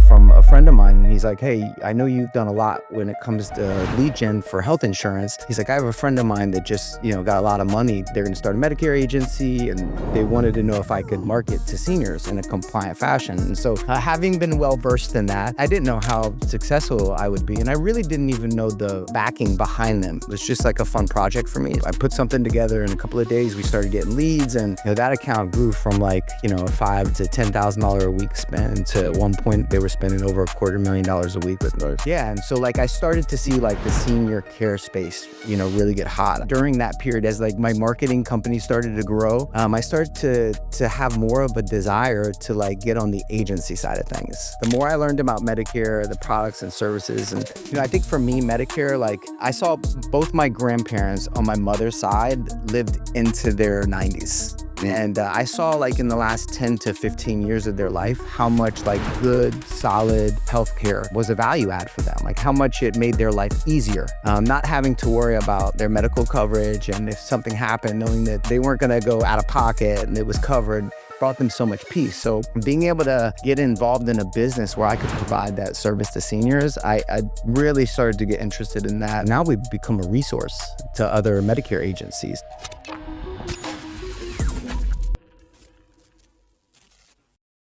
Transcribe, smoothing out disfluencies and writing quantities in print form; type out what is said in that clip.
from a friend of mine, and he's like, hey, I know you've done a lot when it comes to lead gen for health insurance. He's like, I have a friend of mine that just, got a lot of money. They're going to start a Medicare agency, and they wanted to know if I could market to seniors in a compliant fashion. And so having been well versed in that, I didn't know how successful I would be. And I really didn't even know the backing behind them. It was just like a fun project for me. I put something together in a couple of days. We started getting leads, and that account grew from like, $5,000 to $10,000 a week spend to at one point they were spending over $250,000 a week with me. Yeah, and so like I started to see like the senior care space, really get hot. During that period, as like my marketing company started to grow, I started to have more of a desire to like get on the agency side of things. The more I learned about Medicare, the products and services, and I think for me, Medicare, like I saw both my grandparents on my mother's side lived into their 90s. And I saw like in the last 10 to 15 years of their life, how much like good, solid healthcare was a value add for them. Like how much it made their life easier. Not having to worry about their medical coverage, and if something happened, knowing that they weren't gonna go out of pocket and it was covered, brought them so much peace. So being able to get involved in a business where I could provide that service to seniors, I really started to get interested in that. Now we've become a resource to other Medicare agencies.